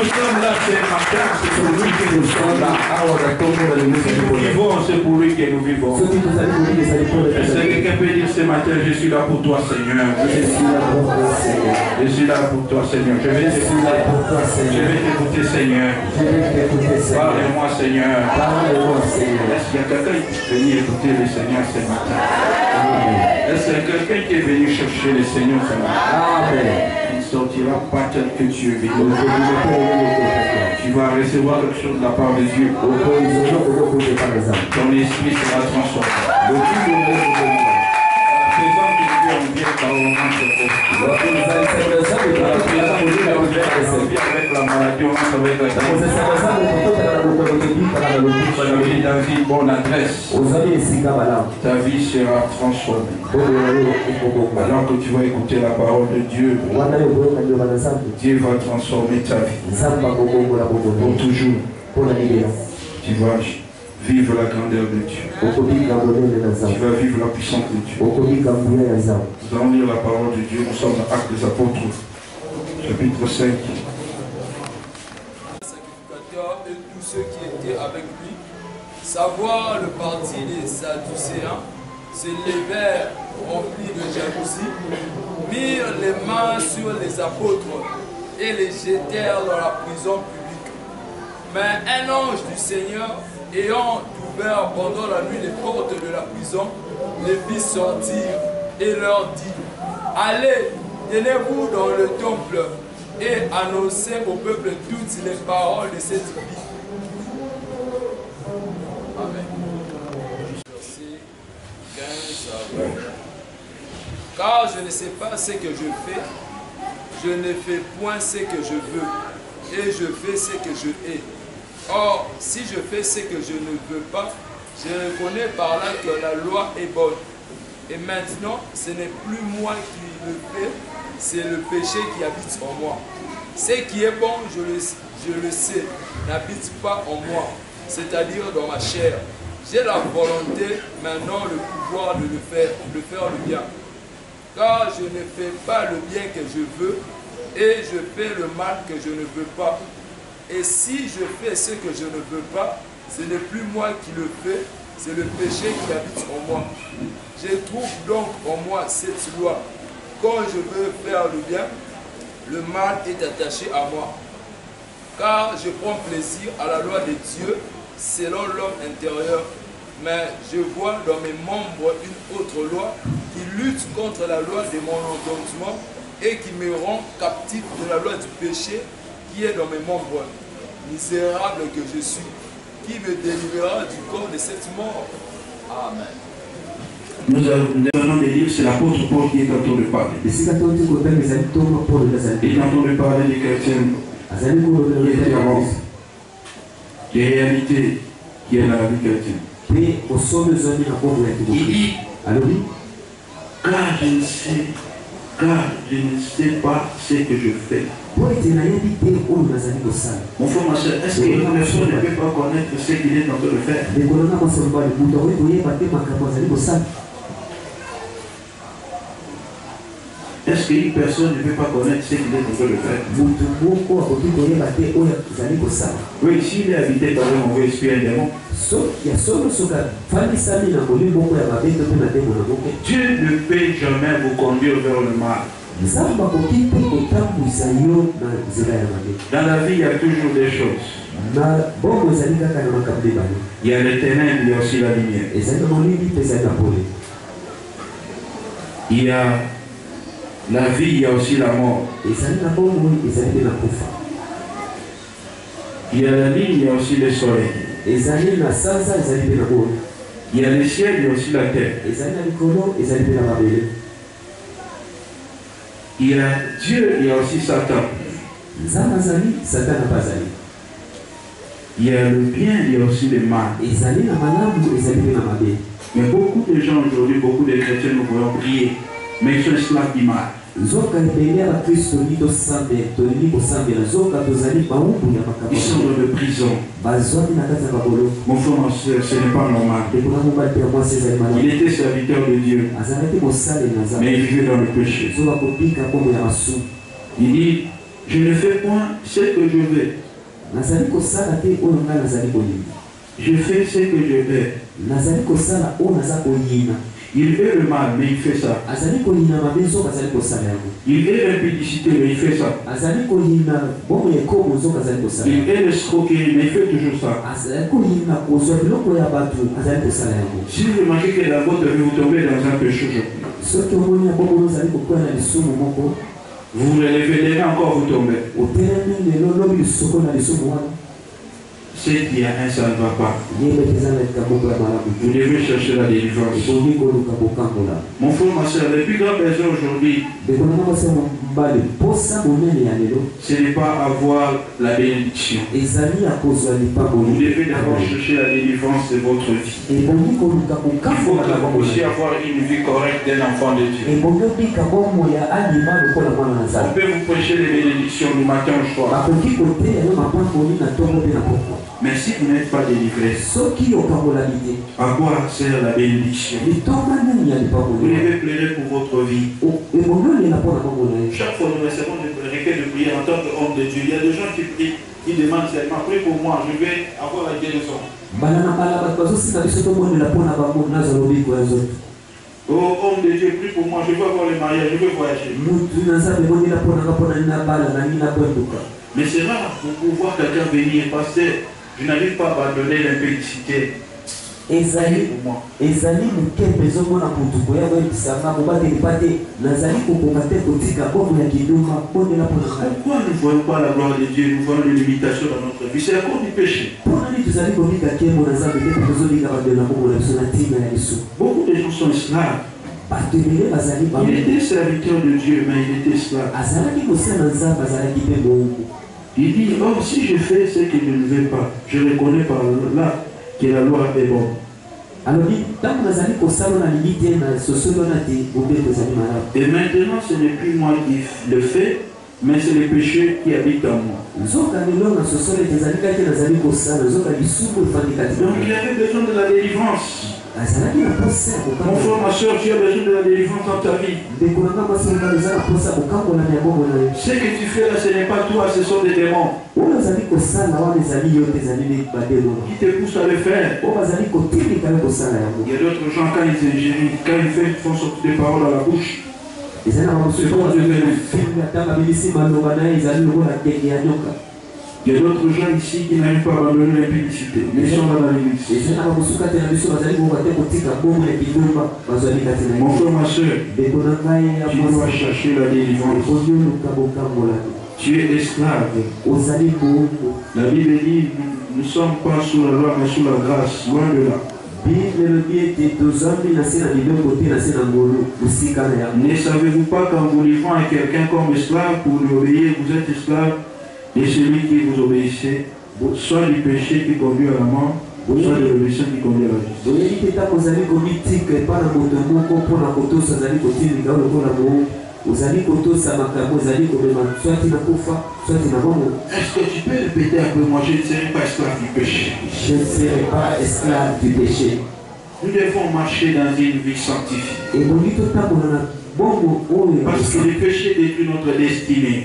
sommes là ce matin, c'est pour lui que nous sommes là. Si nous vivons, c'est pour lui que nous vivons. Est-ce que quelqu'un peut dire ce matin, je suis là pour toi, Seigneur. Je suis là pour toi, Seigneur. Je vais t'écouter, Seigneur. Parle-moi, Seigneur. Est-ce qu'il y a quelqu'un qui est venu écouter le Seigneur ce matin? Est-ce qu'il y a quelqu'un qui est venu chercher le Seigneur ce matin? Il ne sortira pas tel que tu es venu. Tu vas recevoir quelque chose de la part de Dieu. Ton esprit sera transformé. Avec la maladie, on entre avec la vie, bonne adresse. Ta vie sera transformée. Alors que tu vas écouter la parole de Dieu, Dieu va transformer ta vie pour toujours. Tu vas vivre la grandeur de Dieu. Tu vas vivre la puissance de Dieu. Nous allons lire la parole de Dieu. Nous sommes dans Actes des Apôtres, chapitre 5. Sacrificateur et tous ceux qui étaient avec lui, savoir le parti des Sadducéens, se levèrent remplis de jalousie, mirent les mains sur les apôtres et les jetèrent dans la prison publique. Mais un ange du Seigneur, ayant ouvert pendant la nuit les portes de la prison, les fit sortir et leur dit: allez, tenez-vous dans le temple et annoncez au peuple toutes les paroles de cette vie. Amen. Verset 15 à 20. Car je ne sais pas ce que je fais, je ne fais point ce que je veux, et je fais ce que je hais. Or, si je fais ce que je ne veux pas, je reconnais par là que la loi est bonne. Et maintenant, ce n'est plus moi qui le fais, c'est le péché qui habite en moi. Ce qui est bon, je le sais, n'habite pas en moi, c'est-à-dire dans ma chair. J'ai la volonté, maintenant le pouvoir de le faire le bien. Car je ne fais pas le bien que je veux, et je fais le mal que je ne veux pas. Et si je fais ce que je ne veux pas, ce n'est plus moi qui le fais, c'est le péché qui habite en moi. Je trouve donc en moi cette loi. Quand je veux faire le bien, le mal est attaché à moi. Car je prends plaisir à la loi de Dieu selon l'homme intérieur. Mais je vois dans mes membres une autre loi qui lutte contre la loi de mon entendement et qui me rend captif de la loi du péché qui est dans mes membres. Misérable que je suis, qui me délivrera du corps de cette mort? Amen. Nous allons de lire, c'est l'apôtre Paul qui est en train de parler. Il est en train de parler des chrétiens qui étaient avant, des réalités qui est dans la vie chrétienne. Il dit, car je ne sais pas ce que je fais. Mon frère, ma soeur, est-ce qu'une personne ne peut pas connaître ce qu'il est en train de faire? Est-ce qu'une personne ne peut pas connaître ce qu'il est en train de faire? Oui, s'il est habité par un mauvais esprit, un démon, Dieu ne peut jamais vous conduire vers le mal. Dans la vie, il y a toujours des choses. Il y a les ténèbres, il y a aussi la lumière. Il y a la vie, il y a aussi la mort. Il y a la ligne, il y a aussi le soleil. Il y a le ciel, il y a aussi la terre. Il y a Dieu, il y a aussi Satan. Il y a le bien, il y a aussi le mal. Mais beaucoup de gens aujourd'hui, beaucoup de chrétiens nous voyons prier, mais ils sont esclaves du mal. Ils sont dans de prison. Mon frère, ma soeur, ce n'est pas normal. Il était serviteur de Dieu, mais il vivait dans le péché. Il dit, Je ne fais point ce que je veux. Je fais ce que je veux. Il veut le mal, mais il fait ça. Il veut l'impudicité, mais il fait ça. Il veut l'escroquerie, mais il fait toujours ça. Si vous remarquez que la vôtre vous tombez dans un péché aujourd'hui, vous vous relevez les mains encore, vous tombez. C'est qu'il y a un, ça ne va pas. Vous devez chercher la délivrance. Mon frère, ma soeur, le plus grand besoin aujourd'hui, ce n'est pas avoir la bénédiction. Vous devez d'abord chercher la délivrance de votre vie. Il faut aussi avoir une vie correcte d'un enfant de Dieu. On peut vous prêcher les bénédictions du matin au soir. Mais si vous n'êtes pas délivré, à quoi sert la bénédiction? Vous devez plaider pour votre vie. Chaque fois nous recevons des requêtes de prière en tant qu'homme de Dieu. Il y a des gens qui prient, qui demandent seulement, prie pour moi, je vais avoir la guérison. Oh homme de Dieu, prie pour moi, je veux avoir le mariage, je veux voyager. Mais c'est rare pour pouvoir quelqu'un venir, pasteur. Je n'arrive pas à abandonner l'impudicité. Pourquoi nous ne voyons pas la gloire de Dieu, nous voyons les limitations dans notre vie? C'est à cause du péché. Beaucoup de gens sont esclaves. Il était serviteur de Dieu, mais il était esclave. Il dit, oh, si je fais ce que je ne veux pas, je reconnais par là que la loi est bonne. Et maintenant, ce n'est plus moi qui le fais, mais c'est le péché qui habite en moi. Donc il avait besoin de la délivrance. Mon frère, ma soeur, tu as besoin de la délivrance dans ta vie. Ce que tu fais là, ce n'est pas toi, ce sont des démons qui te poussent à le faire. Il y a d'autres gens, quand ils ingèrent, quand ils font sortir des paroles à la bouche, c'est pour devenir. Il y a d'autres gens ici qui n'arrivent pas à abandonner l'impudicité, mais ils sont dans l'église. Mon frère, ma soeur, tu dois chercher la délivrance. Tu es esclave. La Bible dit, nous ne sommes pas sous la loi, mais sous la grâce, loin de là. Ne savez-vous pas qu'en vous livrant à quelqu'un comme esclave pour lui obéir, vous êtes esclave? Et celui qui vous obéissait, soit du péché qui conduit à la mort, soit de l'obéissance qui conduit à la justice. Est-ce que tu peux répéter un peu? Moi, je ne serai pas esclave du péché. Je ne serai pas esclave du péché. Nous devons marcher dans une vie sanctifiée. Parce que le péché détruit notre destinée.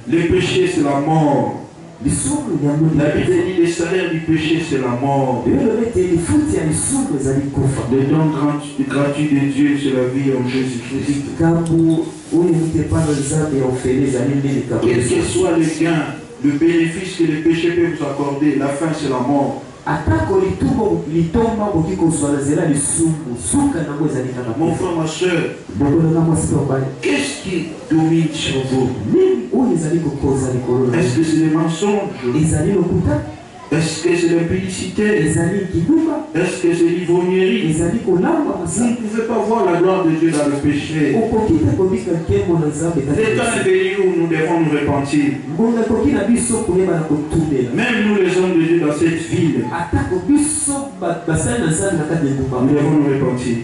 Le péché, c'est la mort. La Bible dit le salaire du péché, c'est la mort. Le don gratuit de Dieu, c'est la vie en Jésus-Christ. Quel que soit le gain, le bénéfice que le péché peut vous accorder, la fin, c'est la mort. Mon frère, ma soeur, qu'est-ce qui domine sur vous? Est-ce que c'est les mensonges? Est-ce que c'est l'impudicité? Est-ce que c'est l'ivrognerie? Vous ne pouvez pas voir la gloire de Dieu dans le péché. Le temps est venu où nous devons nous repentir. Même nous les hommes de Dieu dans cette ville, nous devons nous repentir.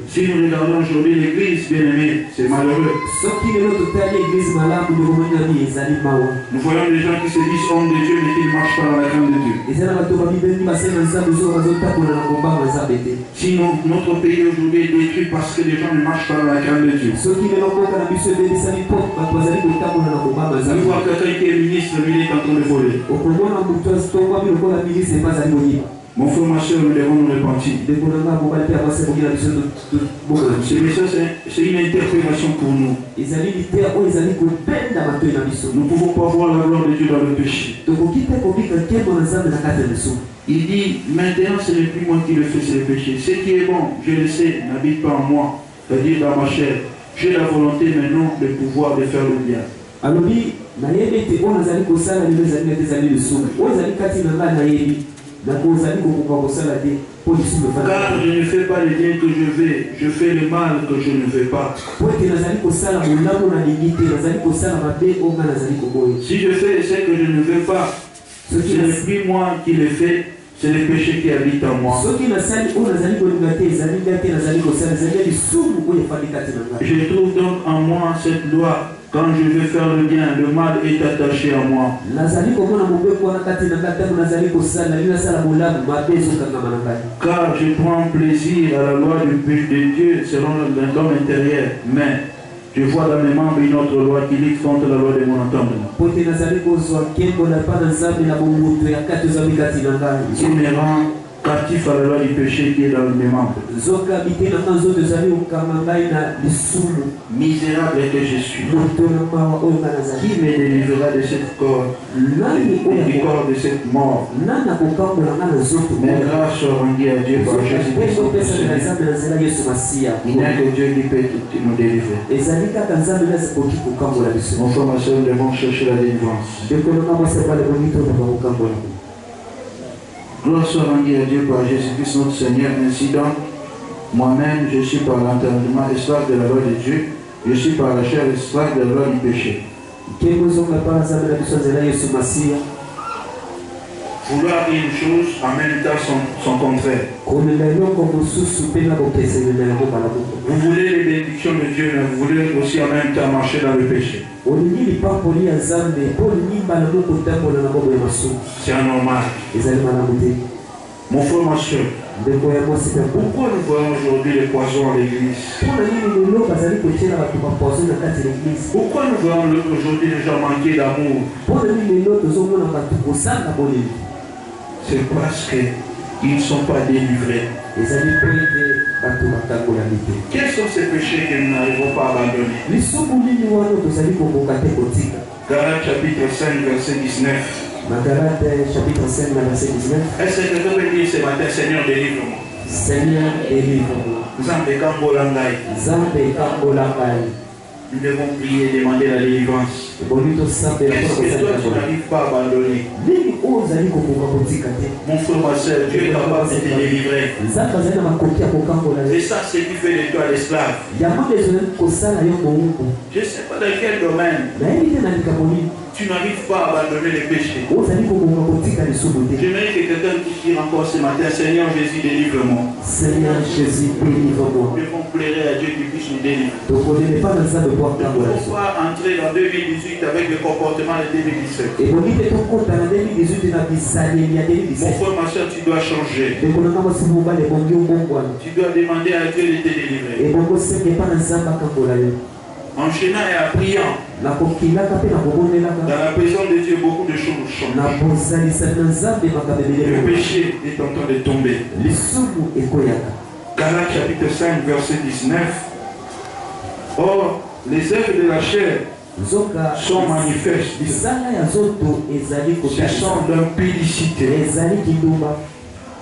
Si nous regardons aujourd'hui l'église, bien aimée, c'est malheureux. Nous voyons des gens qui se disent hommes de Dieu, mais qui ne marchent marchent pas dans la crainte de Dieu. Si notre pays aujourd'hui est détruit parce que les gens ne marchent pas dans la crainte de Dieu. Je vois quelqu'un qui est ministre, lui il est en train de voler. Mon frère, ma soeur, nous devons nous repentir. C'est une interpellation pour nous. Nous ne pouvons pas voir la gloire de Dieu dans le péché. Il dit, maintenant ce n'est plus moi qui le fais, c'est le péché. Ce qui est bon, je le sais, n'habite pas en moi, c'est-à-dire dans ma chair. J'ai la volonté maintenant, le pouvoir de faire le bien. Car je ne fais pas le bien que je veux, je fais le mal que je ne veux pas. Si je fais ce que je ne veux pas, ce n'est plus moi qui le fais, c'est le péché qui habite en moi. Je trouve donc en moi cette loi. Quand je vais faire le bien, le mal est attaché à moi. Car je prends plaisir à la loi de Dieu selon l'homme intérieur. Mais je vois dans mes membres une autre loi qui lutte contre la loi de mon entendement. Qui me rend captif à la loi du péché qui est dans mes membres. Misérable que je suis. Qui me délivrera de cette corps, du corps de cette mort. Mais grâce soit rendue à Dieu par Jésus-Christ. Il n'y a que Dieu qui peut nous délivrer. Mon frère, ma soeur, nous devons chercher la délivrance. Gloire soit rendue à Dieu par Jésus-Christ notre Seigneur. Ainsi donc, moi-même, je suis par l'entendement esclave de la loi de Dieu. Je suis par la chair esclave de la loi du péché. Vouloir une chose en même temps son contraire. Vous voulez les bénédictions de Dieu, mais vous voulez aussi en même temps marcher dans le péché. C'est anormal. Mon frère, ma soeur, pourquoi nous voyons aujourd'hui les poisons à l'église? Pourquoi nous voyons aujourd'hui les gens manquer d'amour? C'est parce qu'ils ne sont pas délivrés. Quels sont ces péchés que nous n'arrivons pas à abandonner? Galates chapitre 5, verset 19. Est-ce que quelqu'un peut dire ce matin, Seigneur, délivre-moi? Seigneur, délivre-moi. Nous devons prier et demander la délivrance. Qu'est-ce que toi tu n'arrives pas à abandonner? Mon frère, ma soeur, Dieu est capable de te délivrer. C'est ça ce qui fait de toi l'esclave. Je ne sais pas dans quel domaine tu n'arrives pas à abandonner les péchés. J'aimerais que quelqu'un dise encore ce matin, Seigneur Jésus, délivre-moi. Seigneur Jésus, délivre-moi. Nous devons pleurer à Dieu qu'il puisse nous délivrer. Nous ne pouvons pas entrer en 2018 avec le comportement de 2017. Mon frère, ma soeur, tu dois changer. Tu dois demander à Dieu de te délivrer. Enchaînant et priant. Dans la présence de Dieu, beaucoup de choses changent. Le péché est en train de tomber. Galates chapitre 5, verset 19. Or, les œuvres de la chair sont manifestes. Ce sont l'impudicité,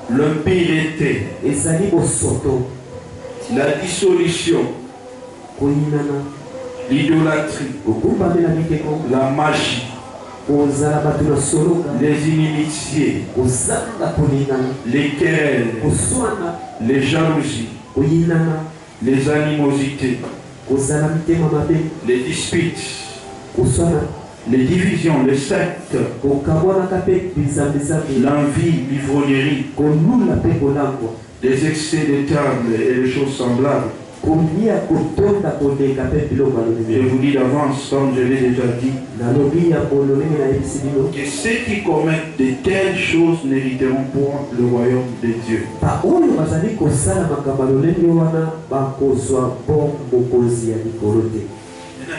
l'impureté, la dissolution, l'idolâtrie, la magie, les inimitiés, les querelles, les jalousies, les animosités, les disputes, les divisions, les sectes, l'envie, l'ivrognerie, les excès de table et les choses semblables. Je vous dis d'avance, comme je l'ai déjà dit, que ceux qui commettent de telles choses n'hériteront point le royaume de Dieu.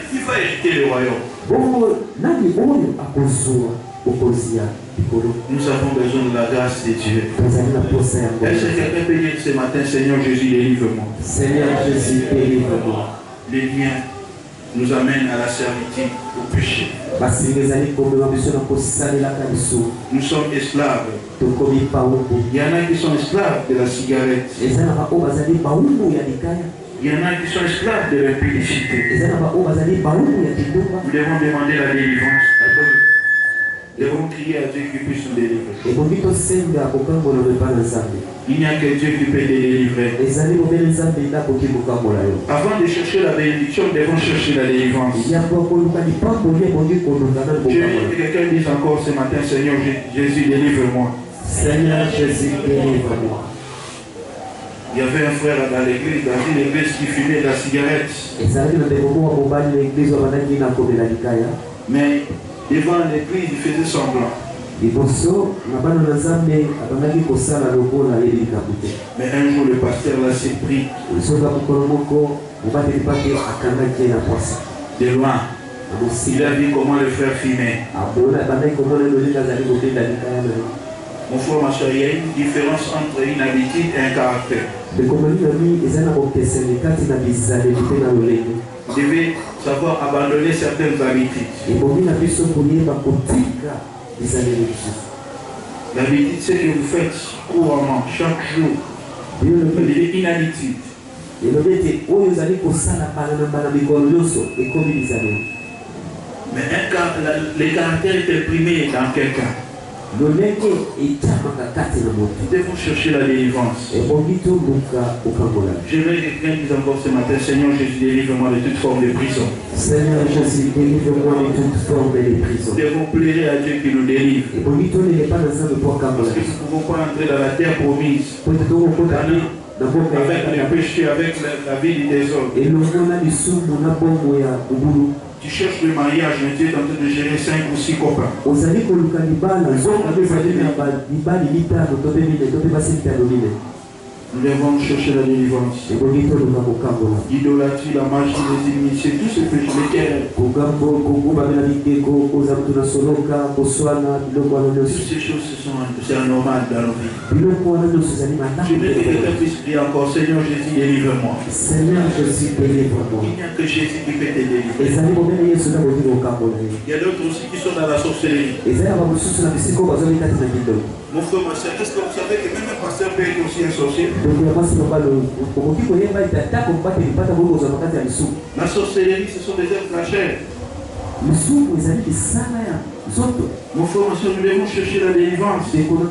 Qui va hériter le royaume? Nous avons besoin de la grâce de Dieu. Est-ce que quelqu'un peut dire ce matin, Seigneur Jésus, délivre-moi? Seigneur Jésus, délivre-moi. Les liens nous amènent à la servitude, au péché. Nous sommes esclaves. Il y en a qui sont esclaves de la cigarette. Il y en a qui sont esclaves de l'impudicité. Nous devons demander la délivrance. Nous devons crier à Dieu qui puisse nous délivrer. Il n'y a que Dieu qui peut te délivrer. Avant de chercher la bénédiction, nous devons chercher la délivrance. Je veux que quelqu'un dise encore ce matin, Seigneur Jésus, délivre-moi. Seigneur Jésus, délivre-moi. Il y avait un frère dans l'église, dans une église qui fumait de la cigarette. Mais devant l'église, il faisait semblant. Mais un jour, le pasteur l'a surpris. De loin, il a vu comment le frère fumait. Mon frère, ma soeur, il y a une différence entre une habitude et un caractère. Vous devez savoir abandonner certaines habitudes. L'habitude, c'est que vous faites couramment, chaque jour. C'est une habitude. Mais le caractère est imprimé dans quelqu'un. Nous devons chercher la délivrance. J'aimerais que quelqu'un dise encore ce matin, Seigneur Jésus, délivre-moi de toute forme de prison. Seigneur Jésus, délivre-moi de toute forme de prison. Nous devons plaider à Dieu qui nous délivre. Parce que nous ne pouvons pas entrer dans la terre promise avec le péché, avec la vie du désordre. Tu cherches le mariage, mais tu es en train de gérer 5 ou 6 copains. Nous devons chercher la délivrance. L'idolâtrie, la magie, les initiés, tout ce péché, les querelles. Toutes ces choses, c'est anormal dans nos vies. Je veux que quelqu'un puisse dire encore, Seigneur Jésus, délivre-moi. Seigneur Jésus, délivre-moi. Il n'y a que Jésus qui peut te délivrer. Il y a d'autres aussi qui sont dans la sorcellerie. Mon frère, ma soeur, est-ce que vous savez que même un pasteur peut être aussi un sorcier? La sorcellerie, ce sont des œuvres cachées. Mon frère, ma soeur, nous devons chercher la délivrance. Il faut que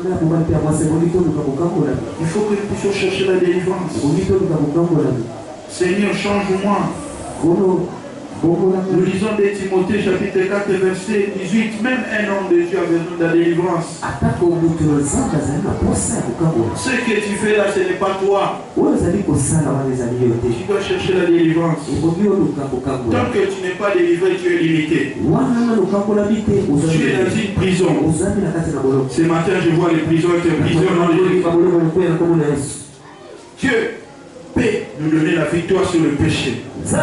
nous puissions chercher la délivrance. Seigneur, change-moi. Nous lisons de Timothée chapitre 4 verset 18. Même un homme de Dieu a besoin de la délivrance. Ce que tu fais là, ce n'est pas toi. Tu dois chercher la délivrance. Tant que tu n'es pas délivré, tu es limité. Tu es dans une prison. Ce matin, je vois les prisons être prisonniers. Dieu peut nous donner la victoire sur le péché. Le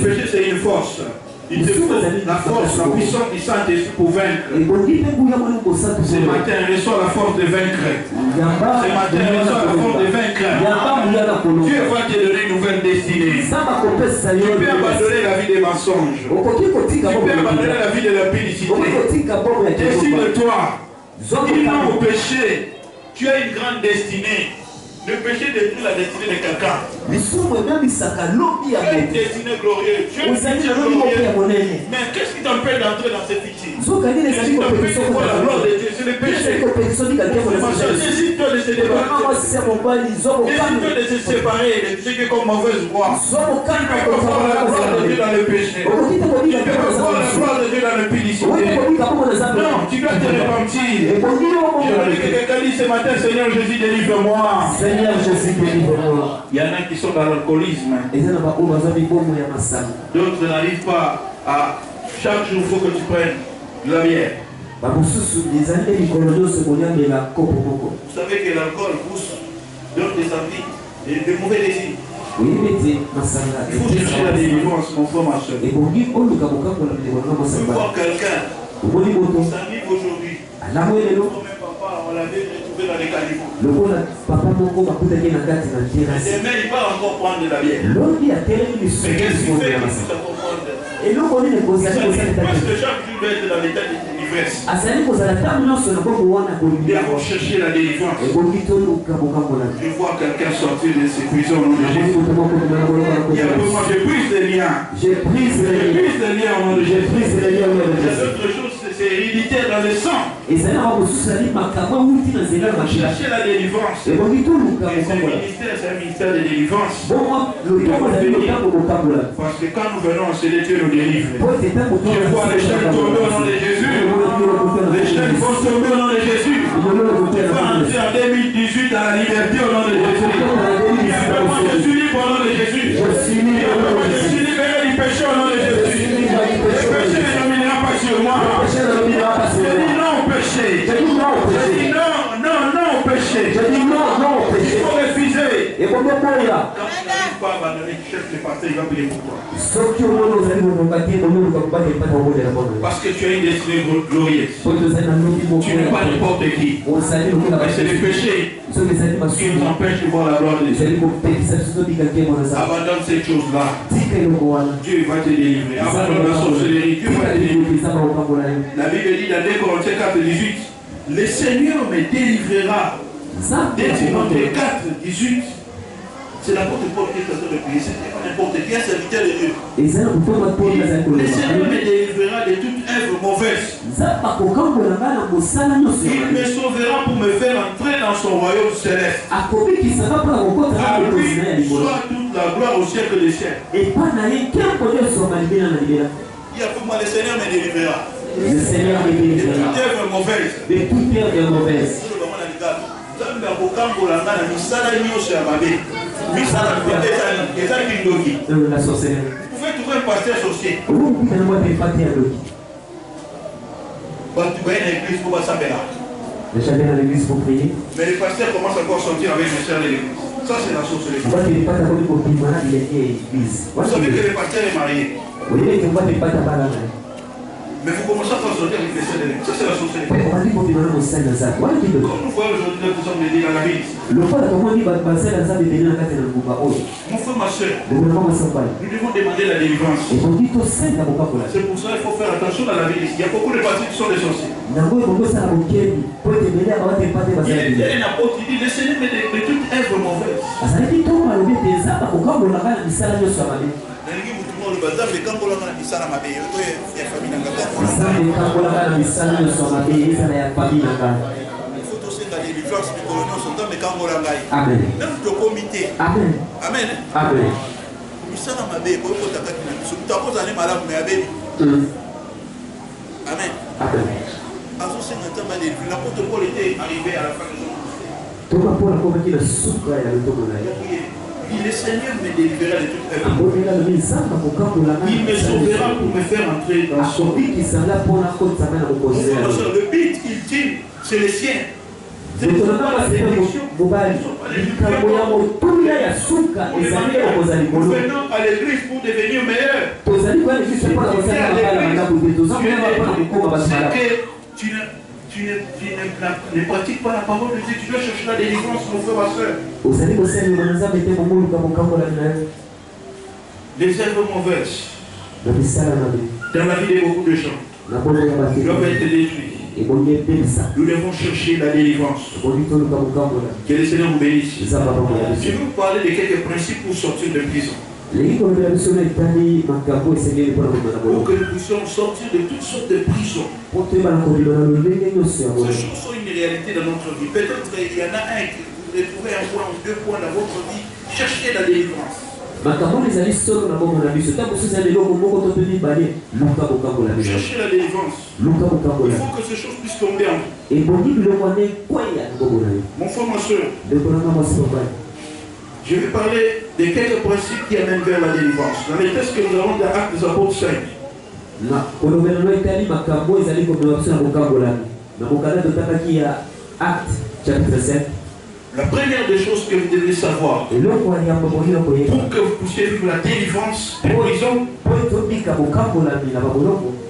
péché, c'est une force. Il te faut la force, la puissance du Saint-Esprit pour vaincre. Ce matin, reçois la force de vaincre. Ce matin, reçois la force de vaincre. Dieu va te donner une nouvelle destinée. Tu peux abandonner la vie des mensonges. Tu peux abandonner la vie de la publicité. Décide-toi. Dis-moi au péché. Tu as une grande destinée. Le péché détruit la destinée de quelqu'un. Tu as une destinée glorieuse. Tu as une destinée glorieuse. Mais qu'est-ce qui t'empêche d'entrer dans cette victime? Qu'est-ce qui t'empêche de voir la gloire de Dieu? C'est le péché. Décide-toi de se débarrasser. Décide de se séparer de tout ce qui est comme mauvaise voie. Tu peux voir la gloire de Dieu dans le péché. Tu peux voir la gloire de Dieu dans l'impudicité. Non, tu dois te repentir. Je veux que quelqu'un dise ce matin, Seigneur Jésus, délivre-moi. Seigneur Jésus, délivre-moi. Il y en a qui sont dans l'alcoolisme. D'autres n'arrivent pas à... Chaque jour, il faut que tu prennes de la bière. Vous savez que l'alcool pousse dans tes envies et de mauvais désirs. Il faut chercher la délivrance, mon frère, ma soeur. Il faut voir quelqu'un qui s'anime aujourd'hui. Comme papa, on l'avait retrouvé dans les caniveaux. Demain, il va encore prendre de la bière. Mais qu'est-ce qu'il fait qu'il puisse encore prendre? Parce que chaque jour doit être dans l'état d'ivresse. Il faut chercher la délivrance. Je vois quelqu'un sortir de ses prisons au nom de Jésus. Moi, je brise les liens. Je brise les liens au nom de Jésus. Il y a d'autres choses, c'est héréditaire dans le sang. Chercher la délivrance. C'est un ministère de délivrance. Parce que quand nous venons, c'est Dieu nous délivre. Je vois les chaînes tomber au nom de Jésus. Les chaînes vont tomber au nom de Jésus. Je vais entrer en 2018 dans la liberté au nom de Jésus. Je suis libre au nom de Jésus. Je suis libéré du péché au nom de Jésus. Le péché ne dominera pas sur moi. Je dis non au péché. Je dis non au péché. Il faut refuser. Quand tu n'arrives pas à abandonner, tu cherches le pasteur, il va payer pour toi. Parce que tu as une destinée glorieuse. Tu n'es pas n'importe qui. Mais c'est le péché qui nous empêche de voir la gloire de Dieu. Abandonne ces choses-là. Dieu va te délivrer. Abandonne la sorcellerie. Dieu va te délivrer. La Bible dit dans 2 Corinthiens 4, 18, le Seigneur me délivrera. Dès Timothée 4, 18, c'est l'apôtre Paul qui est en train de prier. Ce n'est pas n'importe qui, un serviteur de Dieu. Le Seigneur me délivrera de toute œuvre mauvaise. Il me sauvera pour me faire entrer dans son royaume céleste. À lui soit toute la gloire au siècle des siècles. Il y a pour moi, le Seigneur me délivrera. Le Seigneur me délivrera. De toute œuvre mauvaise. De toute œuvre mauvaise. La sorcellerie. Vous pouvez trouver un pasteur sorcier. Les chacun dans l'église pour prier. Mais les pasteurs commencent encore à sortir avec les sœurs de l'église. Ça, c'est la sorcellerie. Vous savez que le pasteur est marié. Mais vous commencez à sortir avec les sœurs de l'église. Ça, c'est la sorcellerie. Comme nous voyons aujourd'hui, nous sommes dans la ville. Mon frère, ma soeur, nous devons demander la délivrance. C'est pour ça qu'il faut faire attention dans la ville. Il y a beaucoup de pasteurs qui sont des sorciers. Il est un apôtre qui dit le Seigneur met de toute œuvre mauvaise. Il faut tous la délivrance du colonel Sontan de Kangolangai. Amen. Même le comité. Amen. Amen. Amen. Amen. L'apôtre Paul était arrivé à la fin de son le Seigneur me délivrera de toute œuvre. Il me sauvera pour me faire entrer dans son but. Le but ultime, c'est le sien. C'est pas la sélection. Nous venons à l'église pour devenir meilleurs. Tu ne pratiques pas la parole de Dieu, tu dois chercher la délivrance, mon frère, ma soeur. Les œuvres mauvaises dans la vie de beaucoup de gens doivent être détruites. Nous devons chercher la délivrance. Que le Seigneur vous bénisse. Je vais vous parler de quelques principes pour sortir de prison. Pour que nous puissions sortir de toutes sortes de prisons. Ces choses sont une réalité dans notre vie. Peut-être il y en a un qui voudrait trouver un point ou deux points dans votre vie. Cherchez la délivrance. Cherchez la délivrance. Il faut que ces choses puissent tomber en vous. Mon frère, ma soeur, je vais parler de quelques principes qui amènent vers la délivrance. Dans les textes que nous avons dans Actes des Apôtres 5. La première des choses que vous devez savoir pour que vous puissiez vivre la délivrance de prison,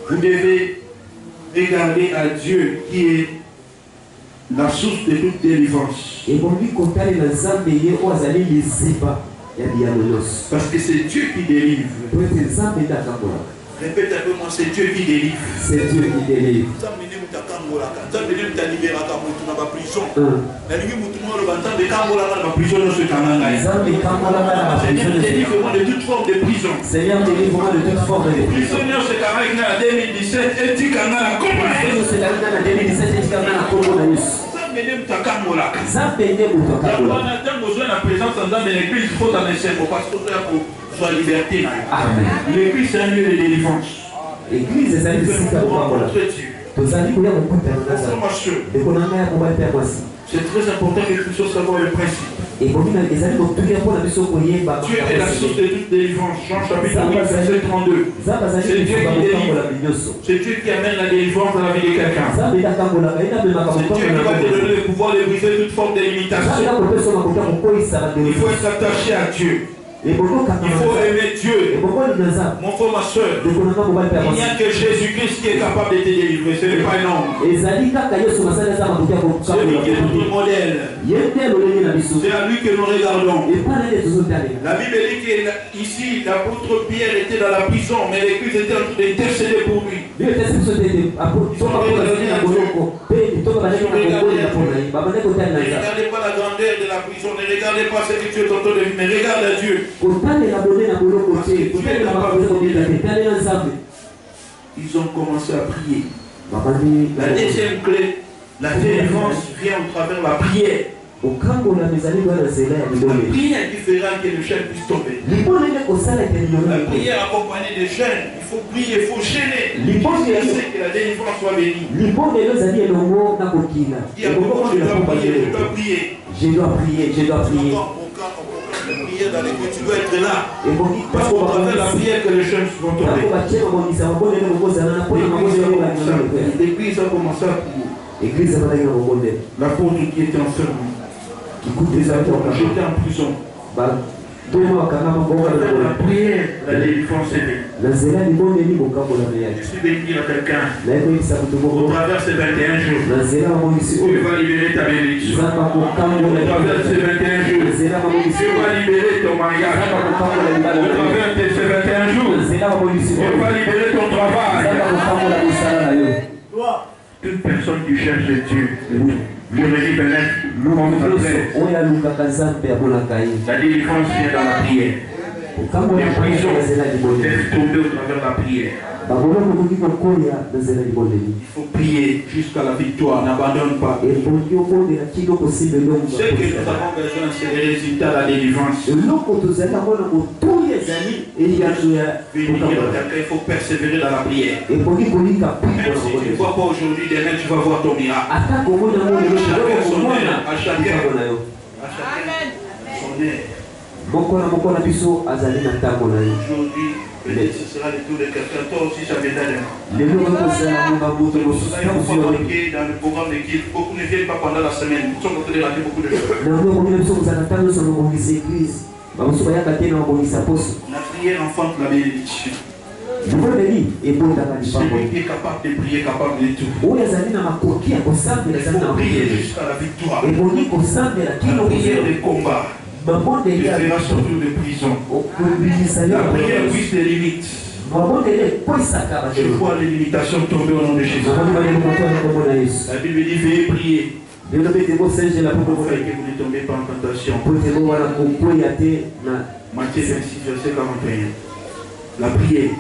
vous devez regarder à Dieu qui est la source de toute délivrance. Parce que c'est Dieu qui délivre. Répète un peu moi, c'est Dieu qui délivre. C'est Dieu qui délivre. Délivre-moi de toute forme de prison. Seigneur, délivre-moi de toute forme de prison. Seigneur, c'est quand même en 2017 et tu en as la l'église, c'est un lieu de délivrance. L'église, c'est un lieu de délivrance. C'est très important que nous puissions savoir le principe. Dieu est la source de toute délivrance. Jean chapitre 8, verset 32. C'est Dieu qui délivre. C'est Dieu qui amène la délivrance dans la vie de quelqu'un. C'est Dieu qui va te donner le pouvoir de briser toute forme de limitation. Il faut être attaché à Dieu. Il faut aimer Dieu. Mon frère, ma soeur, il n'y a que Jésus-Christ qui est capable de te délivrer. Ce n'est pas un homme. Celui qui est notre modèle. C'est à lui que nous regardons. La Bible dit qu'ici, l'apôtre Pierre était dans la prison, mais l'église était en train d'intercéder pour lui. Ne regardez pas la grandeur de la prison, ne regardez pas ce que tu es en train de vivre, mais regarde à Dieu. Ils ont commencé à prier. La deuxième clé, la délivrance vient au travers de la prière. La prière est différente que le jeûne puisse tomber. La prière accompagnée de jeûne, il faut prier, il faut gêner. C'est que la délivrance soit bénie. Il y a beaucoup de gens qui prier, je dois prier. Je dois prier, je dois prier. Prière dans l'église, tu dois être là. Parce qu'au travers de la prière que les jeunes vont tomber. L'église a commencé à prier. L'apôtre qui était enfermé, les apôtres j'étais en prison. La prière, la délivrance est bénie. Je suis béni à quelqu'un. Au travers de ces 21 jours, Dieu va libérer ta bénédiction. Au travers de ces 21 jours, Dieu va libérer ton mariage. Au travers de ces 21 jours, Dieu va libérer ton travail. Toute personne qui cherche Dieu, je le dis peut-être, la délivrance vient dans la prière. Les prisons doivent tomber au travers de la prière. Il faut prier jusqu'à la victoire, n'abandonne pas. Ce que nous avons besoin, c'est les résultats de la délivrance. Il faut persévérer dans la prière. Même si tu ne vois pas aujourd'hui, demain tu vas voir ton miracle. À chacun son aide. À chacun son aide. Aujourd'hui, peut-être ce sera le tour de quelqu'un. Toi aussi, ça m'aide. Il faut fabriquer dans le programme d'équipe. Beaucoup ne viennent pas pendant la semaine. Ils sont en train de rater beaucoup de choses. La prière enfante la bénédiction. Celui qui est capable de prier, capable de tout. Il faut prier jusqu'à la victoire. La prière de combat. Tu feras sortir de prison. La prière brise les limites. Je vois les limitations tomber au nom de Jésus. La Bible dit veillez prier. Bien-aimé, t'es beau Seigneur, la Pour pauvre faire que vous ne tombez pas en tentation. pour te voir la coupe, y a tes Matthieu 26, verset 41. La prière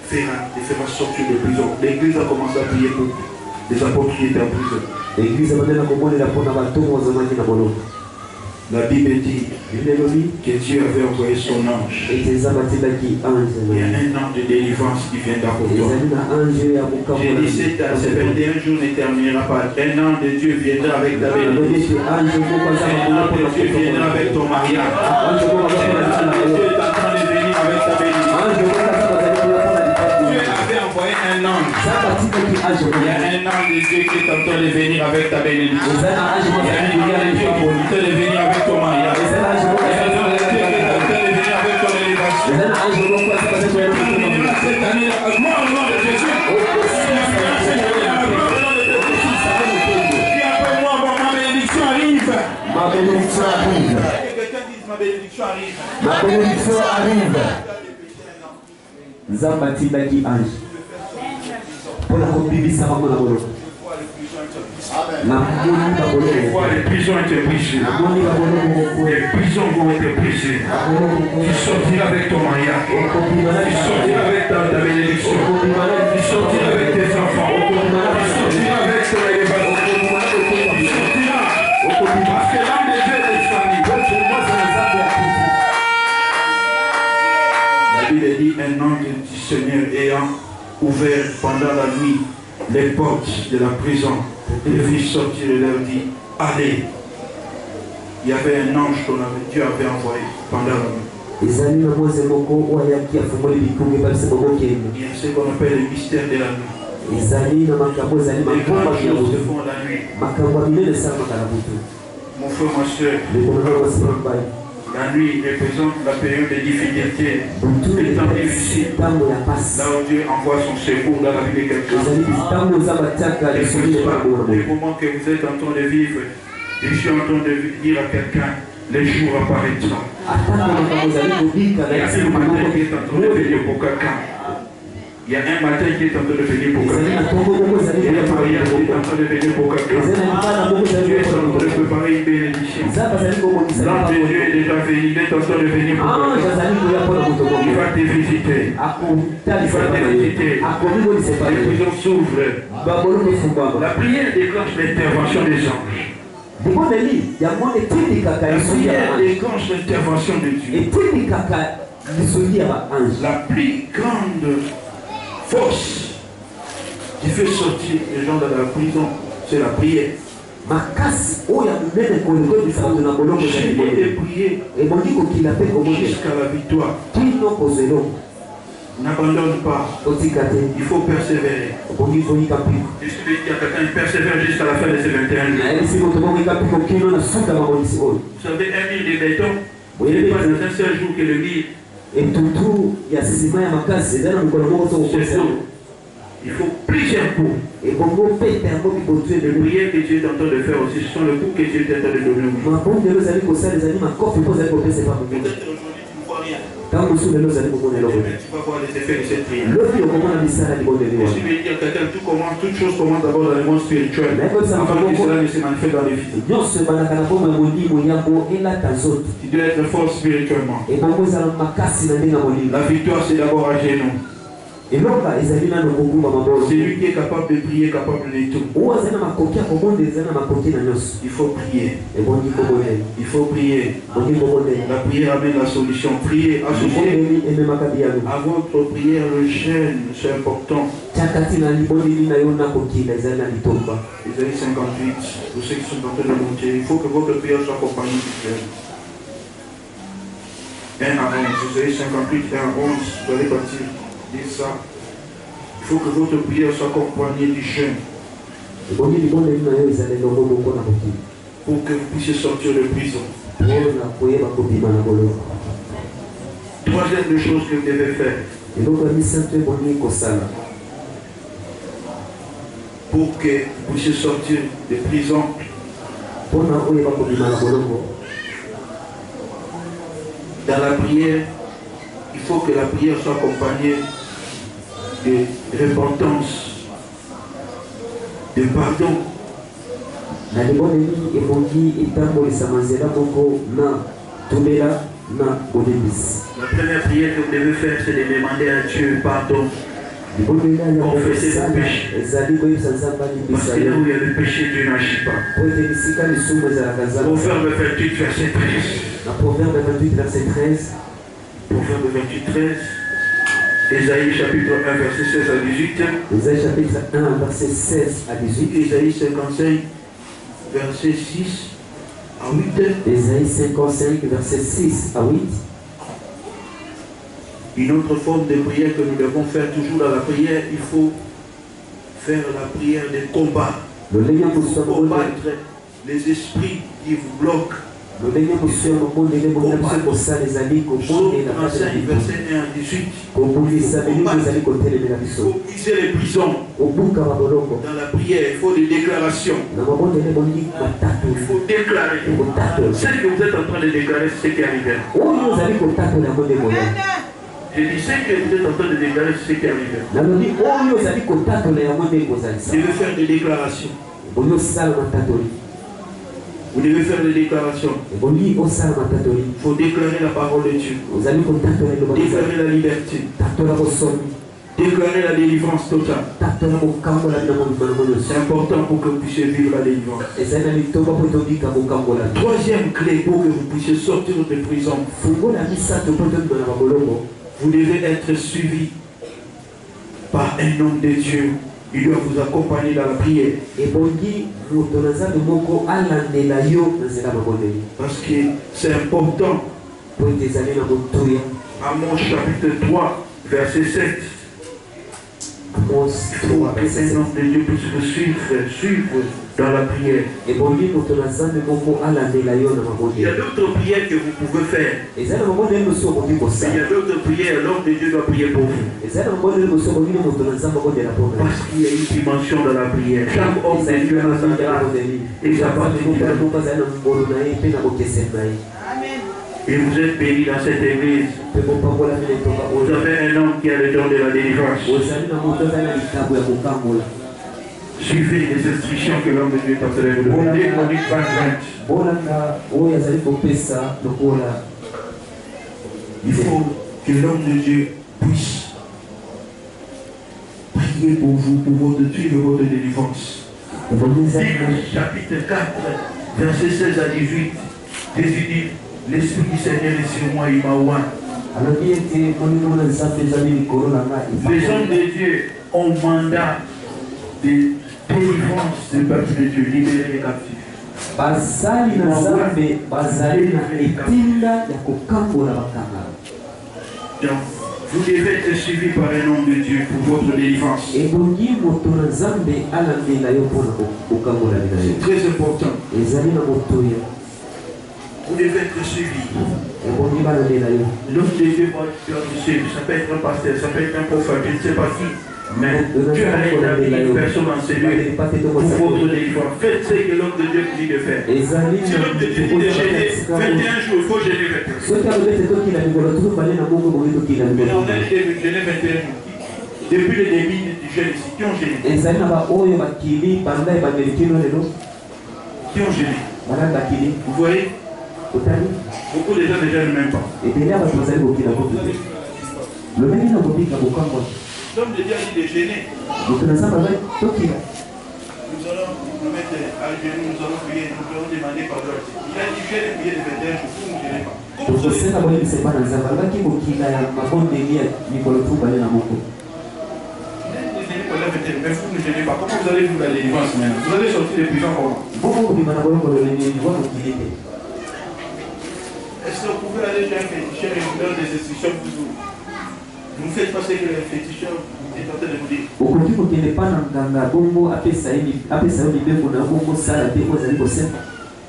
fera sortir de prison. L'église a commencé à prier pour les apôtres qui étaient en prison. l'église a demandé la commande et la peau n'a pas tout aux amants qui n'a pas. La Bible dit que Dieu avait envoyé son ange. Et tes abattis qui ange. Il y a un ange de délivrance qui viendra pour toi. J'ai dit ces 21 jours ne terminera pas. Un ange de Dieu viendra avec ta bénédiction. Un ange de Dieu viendra avec ton mariage. Un ange de Dieu est en train de venir avec ta bénédiction. Dieu avait envoyé un ange. Il y a un ange de Dieu qui est en train de venir avec ta bénédiction. Il y a un ange de Dieu qui est en train de venir avec ton mariage. Il y a un ange de Dieu qui est en train de venir avec ton élévation. Cette année, moi au nom de Jésus, qui après moi, ma bénédiction arrive. Ma bénédiction arrive. Quelqu'un dise ma bénédiction arrive. Ma bénédiction arrive. Zambatinda qui ange. Pour la copie, ça va me la bolo. Les prisons étaient brisées. Les prisons vont être brisées. Tu sortiras avec ton mariage. Tu sortiras avec ta bénédiction. Tu sortiras avec tes enfants. Tu sortiras avec ton élévation. Tu sortiras. Parce que l'âme de Dieu est descendue. La Bible dit un ange du Seigneur ayant ouvert pendant la nuit les portes de la prison. Il fit sortir et leur dit, allez. Il y avait un ange que Dieu avait envoyé pendant la nuit. Il y a ce qu'on appelle le mystère de la nuit. Les grandes choses se font la nuit. Mon frère, ma soeur, la nuit représente la période de difficulté, les temps difficiles, là où Dieu envoie son secours dans la vie de quelqu'un. Les moments que vous êtes en train de vivre, je suis en train de dire à quelqu'un, les jours apparaîtront. Il y a un matin qui est en train de venir pour quelqu'un. Il y a un matin qui est en train de venir pour quelqu'un. Il y a un mariage qui est en train de venir pour quelqu'un. Dieu est en train de préparer une bénédiction. L'ange de Dieu est déjà venu, il est en train de venir pour quelqu'un. Il va te visiter. Il va te visiter. Les prisons s'ouvrent. La prière déclenche l'intervention des anges. La prière déclenche l'intervention de Dieu. La plus grande force qui fait sortir les gens de la prison, c'est la prière. J'ai été prié jusqu'à la victoire. N'abandonne pas. Il faut persévérer. Je suis dit à quelqu'un, il persévère jusqu'à la fin de ces 21 jours. Vous savez, un mille de béton, ce n'est pas dans un seul jour que le mille. Il faut plusieurs coups. Les prières que Dieu est en train de faire aussi, ce sont les coups que Dieu est en train de donner. Peut-être aujourd'hui tu ne vois rien. Tu vas voir les effets de cette prière. Je suis venu dire à quelqu'un, toute chose commence d'abord dans le monde spirituel. Avant que cela ne se manifeste dans les physiques. Tu dois être fort spirituellement. La victoire, c'est d'abord à genoux. C'est lui qui est capable de prier, capable de tout. Il faut prier. Il faut prier. La prière amène la solution. Prier, associer à votre prière le jeûne, c'est important. Isaïe 58, pour ceux qui sont en train de monter, il faut que votre prière soit accompagnée du jeûne. 1 à 11, Isaïe 58, 1 à 11, vous allez partir. Dis ça. Il faut que votre prière soit accompagnée du jeûne. Pour que vous puissiez sortir de prison. Troisième chose que vous devez faire. Pour que vous puissiez sortir de prison. Dans la prière, il faut que la prière soit accompagnée de repentance, de pardon, La limoneni ebongi etambo esamanzela moko na tobela na bodebis. La première prière que vous devez faire, c'est de demander à Dieu pardon. Confessez vos péchés. Parce que là où il y a le péché, Dieu n'agit pas. Proverbe 28, verset 13. Proverbe 28, verset 13. Proverbe 28, 13. Ésaïe chapitre 1, verset 16 à 18. Ésaïe chapitre 1, verset 16 à 18. Ésaïe 55, verset 6 à 8. Ésaïe 55, verset 6 à 8. Une autre forme de prière que nous devons faire toujours dans la prière, il faut faire la prière de combat. Combattre les esprits qui vous bloquent. Psaume 35, verset 1 à 18. Il faut briser les prisons. Dans la prière, il faut des déclarations. Il faut déclarer. Ce que vous êtes en train de déclarer, c'est ce qui arrive. Je dis ce que vous êtes en train de déclarer, c'est ce qui arrive. Vous devez faire des déclarations. Vous devez faire des déclarations. Il faut déclarer la parole de Dieu. Déclarer la liberté. Déclarer la délivrance totale. C'est important pour que vous puissiez vivre la délivrance. Troisième clé pour que vous puissiez sortir de prison. Vous devez être suivi par un homme de Dieu. Il doit vous accompagner dans la prière. Parce que c'est important. Amos chapitre 3, verset 7. Il faut qu'un homme de Dieu puisse vous suivre dans la prière. Il y a d'autres prières que vous pouvez faire. Mais il y a d'autres prières, l'homme de Dieu doit prier pour vous. Parce qu'il y a une dimension dans la prière. Chaque homme de Dieu a sa grâce et sa particularité. Et vous êtes bénis dans cette église. Vous avez un homme qui a le don de la délivrance. Suivez les instructions que l'homme de Dieu est en train de vous donner. Il faut que l'homme de Dieu puisse prier pour vous, pour votre suivre votre délivrance. Chapitre 4, verset 16 à 18. Jésus dit, l'Esprit du Seigneur est sur moi, il m'a oint. Les hommes de Dieu ont mandat de délivrance du peuple de Dieu, libérer les captifs. Donc, vous devez être suivi par un homme de Dieu pour votre délivrance. C'est très important. Vous devez être suivi. L'homme de Dieu va être suivi. Ça peut être un pasteur, ça peut être un prophète, je ne sais pas qui. Mais Dieu a établi une personne en celui pour votre délivrance. Faites ce que l'homme de Dieu vous dit de faire. Si l'homme de Dieu dit de gêner 21 jours, il faut gêner 21 jours. Mais on a dit de gêner 21 jours. Depuis le début du jeûne ici, qui ont gêné? Qui ont gêné? Vous voyez? Beaucoup de gens ne gênent même pas. L'homme de Dieu a dit de gêner. Nous allons nous mettre à genoux, nous allons prier, nous allons demander pardon. Il a dit gêner, prier de 21 jours, vous ne gênez pas. Comment vous allez vivre la délivrance maintenant? Vous allez sortir de prison comment? Est-ce que vous pouvez aller chez un féticheur et vous donner des instructions pour vous? Vous ne faites pas ce que le féticheur est en train de vous dire.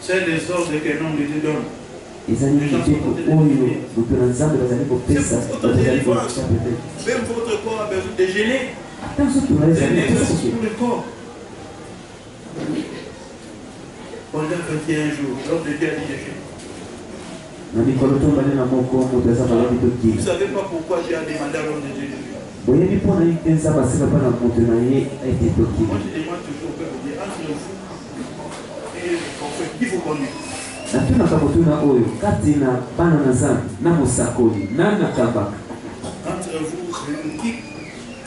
C'est les ordres que l'homme de Dieu donne. C'est pour votre délivrance. Même votre corps a besoin de gêner. C'est nécessaire pour le corps. Pendant 21 jours, l'homme de Dieu a dit de gêner. Vous ne savez pas pourquoi Dieu a demandé à l'homme de Dieu. Moi je demande toujours que vous dites entre vous qu'il faut connaître. Na tuna kabutuna oyo kati na bana na zambi na musakoli na nakambaka. Entre vous,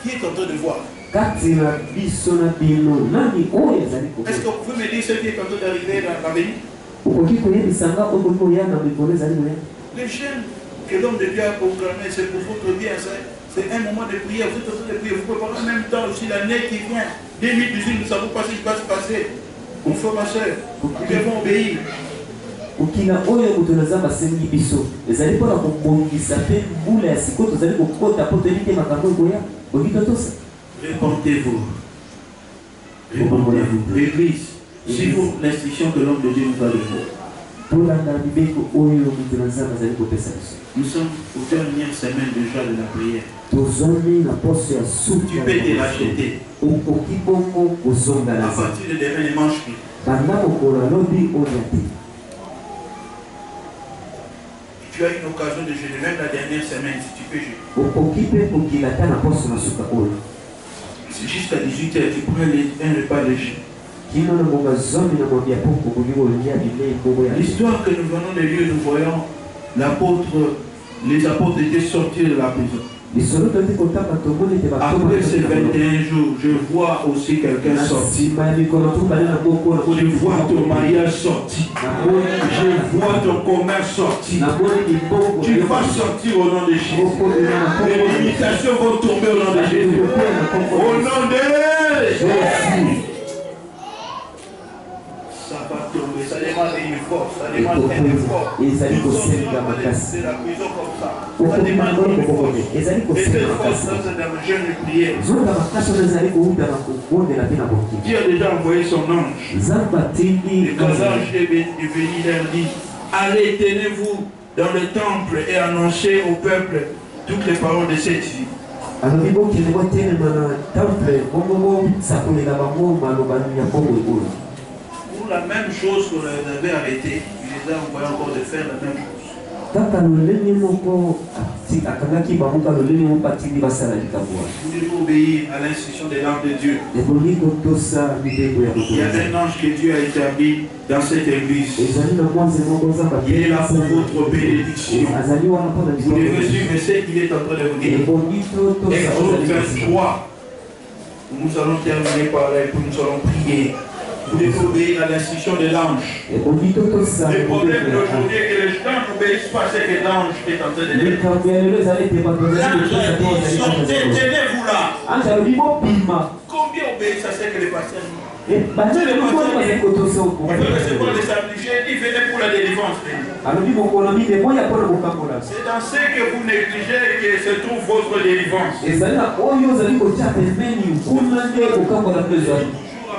qui est en train de voir? Kati na biso na bino nani oyo ezali ko. Est-ce que vous pouvez me dire ce qui est en train d'arriver dans l'avenir? Ukoki koyebisanga oyo ko yana mikolo ezali moya. Les chaînes que l'homme de Dieu a proclamées, c'est pour votre bien. C'est un moment de prière. Vous êtes en train de prier. Vous préparez en même temps aussi l'année qui vient. 2018, nous ne savons pas ce qui va se passer. Mon frère, ma soeur, nous devons obéir. Ukina oyo mutunaza basengi biso ezali pona kobongisa pe mbula ya sikoyo tozali kokota po toyebi te makambo ekoya okito tosa. Répondez-vous. Répondez-vous. L'église, si vous l'instruction que l'homme de Dieu nous va donner. Nous sommes au dernière semaine déjà de la prière. Tu peux te racheter. À partir de demain, ne mange plus. Tu as une occasion de jeûner, même la dernière semaine, si tu peux jeûner. C'est jusqu'à 18h, tu prends un repas léger. L'histoire que nous venons de lire, nous voyons les apôtres étaient sortis de la prison. Après ces 21 jours, je vois aussi quelqu'un sortir. Je vois ton mariage sortir. Je vois ton commerce sortir. Tu vas sortir au nom de Jésus. Les limitations vont tomber au nom de Jésus. Au nom de Jésus. Ça va tomber, ça demande une force, ça demande un effort. Ils sont de la prison comme ça. Ça demande une force. Et cette force, c'est dans le jeûne de prière. Dieu a déjà envoyé son ange. Et quand l'ange est venu leur dit, allez, tenez-vous dans le temple et annoncez au peuple toutes les paroles de cette vie. Pour la même chose qu'on avait arrêté, il les a envoyés encore de faire la même chose. Vous devez obéir à l'instruction des langues de Dieu. Il y a un ange que Dieu a établi dans cette église. Il est là pour votre bénédiction. Vous devez suivre ce qu'il est en train de vous dire. Exode 23. Nous allons terminer par là et puis nous allons prier. Vous devez obéir à l'instruction de l'ange. Le problème d'aujourd'hui est que les gens n'obéissent pas à ce que l'ange est en train de dire. L'ange a dit, sortez, tenez-vous là. Combien obéissent à ce que les pasteurs disent? Il veut recevoir les affligés, il venait pour la délivrance. C'est dans ce que vous négligez que se trouve votre délivrance.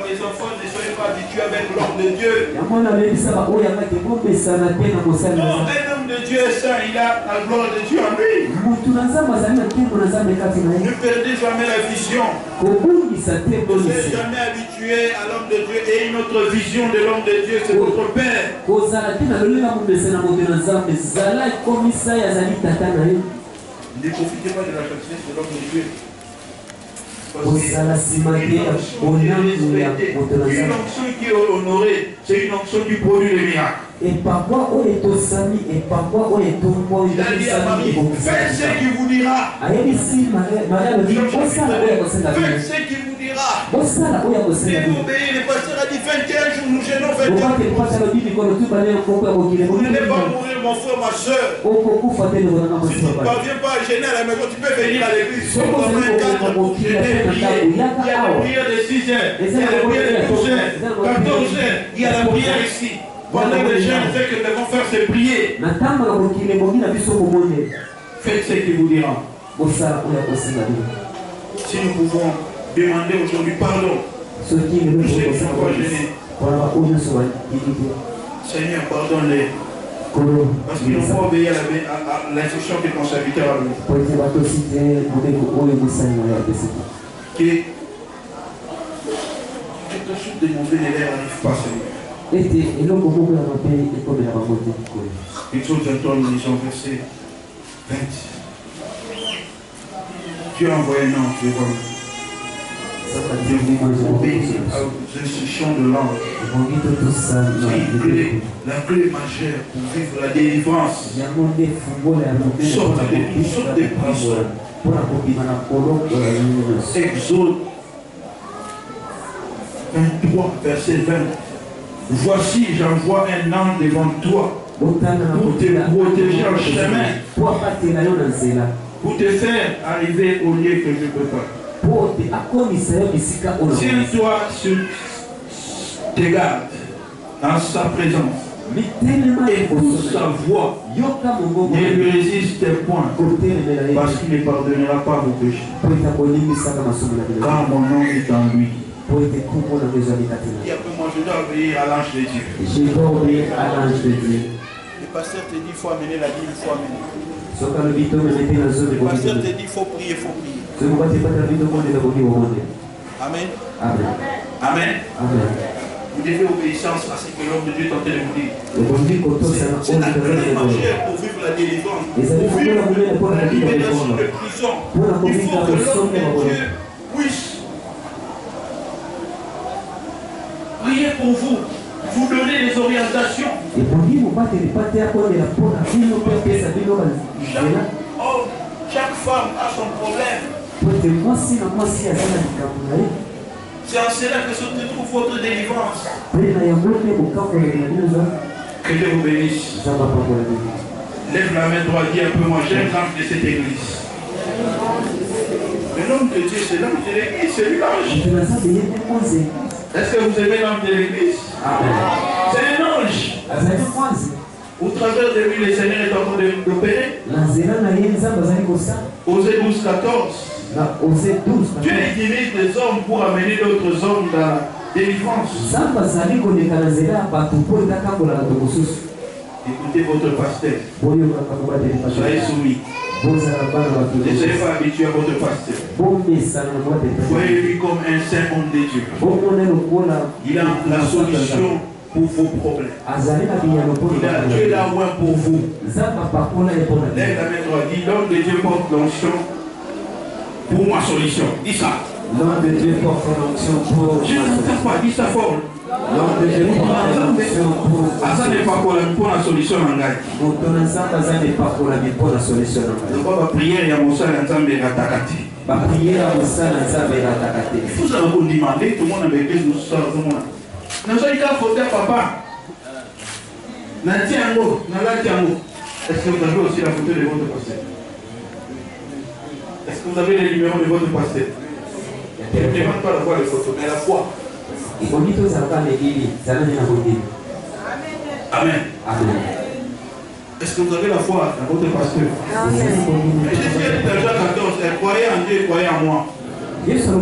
Les enfants ne soyez pas habitués avec l'homme de Dieu. Non, un homme de Dieu est saint, il a la gloire de Dieu en lui. Ne perdez jamais la vision. Ne soyez jamais habitué à l'homme de Dieu et une autre vision de l'homme de Dieu, c'est votre Père. Ne profitez pas de la gentillesse de l'homme de Dieu. Une onction qui est honorée, c'est une onction qui produit les miracles. Il a dit à Marie, faites ce qu'il vous dira. Faites ce qu'il vous dira. Si vous obéissez, le pasteur a dit 21 jours, nous gênons 21 jours. Vous n'allez pas mourir, mon frère, ma soeur. Si tu ne parviens pas à gêner à la maison, tu peux venir à l'église. Il y a la prière de 6 heures, il y a la prière de 12 heures, 14 heures, il y a la prière ici. Pendant que les gens savent que nous devons faire, c'est prier. Faites ce qu'il vous dira. Si nous pouvons demander aujourd'hui pardon, nous sais qu'ils n'ont pas gêné. Seigneur, pardonne-les. Parce qu'ils n'ont pas obéi à l'instruction que ton serviteur a donnée. Que quelque chose de mauvais n'arrive pas, Seigneur. Exode 23, nous lisons verset 20. Dieu a envoyé un ange devant nous. Je obéis aux instructions de l'ange. La clé majeure pour vivre la délivrance. Sortir de toutes sortes de prisons. Exode 23, verset 20. Voici, j'envoie un ange devant toi pour te protéger en chemin, pour te faire arriver au lieu que je ne peux pas. Tiens-toi sur tes gardes dans sa présence. Écoute sa voix. Ne lui résiste point, parce qu'il ne pardonnera pas vos péchés. Car mon nom est en lui. Et après moi, je dois obéir à l'ange de Dieu. Je dois obéir à l'ange de Dieu. Le pasteur te dit qu'il faut amener la Bible, il faut amener. Le pasteur te dit qu'il faut prier, il faut prier. Amen. Amen. Amen. Amen. Vous devez obéissance à ce que l'homme de Dieu est en train de vous dire. C'est la clé majeure pour vivre la délivrance. Pour vivre la libération de prison. Il faut que l'homme de Dieu puisse prier pour vous. Vous donner des orientations. Chaque femme a son problème. C'est en cela que se trouve votre délivrance. Que Dieu vous bénisse. Lève la main droite, dis un peu, moi j'aime l'ange de cette église. Mais l'homme de Dieu, c'est l'ange de l'église, c'est lui l'ange. Est-ce que vous aimez l'ange de l'église? C'est un ange. Au travers de lui, le Seigneur est en train d'opérer. Osée 12, 14. Dieu utilise des hommes pour amener d'autres hommes dans la délivrance. Écoutez votre pasteur. Soyez soumis. Ne soyez pas habitués à votre pasteur. Voyez-lui comme un saint homme de Dieu. Il a la solution pour vos problèmes. Dieu est là loin pour vous. Lève la main droite. Dis, l'homme de Dieu porte l'onction pour ma solution. Dis ça. L'homme de Dieu porte l'onction pour je n'entends pas. Dis ça fort. L'homme de Dieu porte l'onction pour ça n'est pas pour la solution en gagne. Donc on va prier et à mon sang ensemble et attaquer. Vous allez vous demander, tout le monde avec qui nous sommes, tout le monde. Nous sommes là, faut faire papa. Est-ce que vous avez aussi la photo de votre pasteur? Est-ce que vous avez les numéros de votre pasteur? Je ne demande pas d'avoir les photos, mais la foi. Amen. Amen. Est-ce que vous avez la foi dans votre pasteur? Amen. Jésus dit dans Jean 14, croyez en Dieu, croyez en moi. Est-ce que vous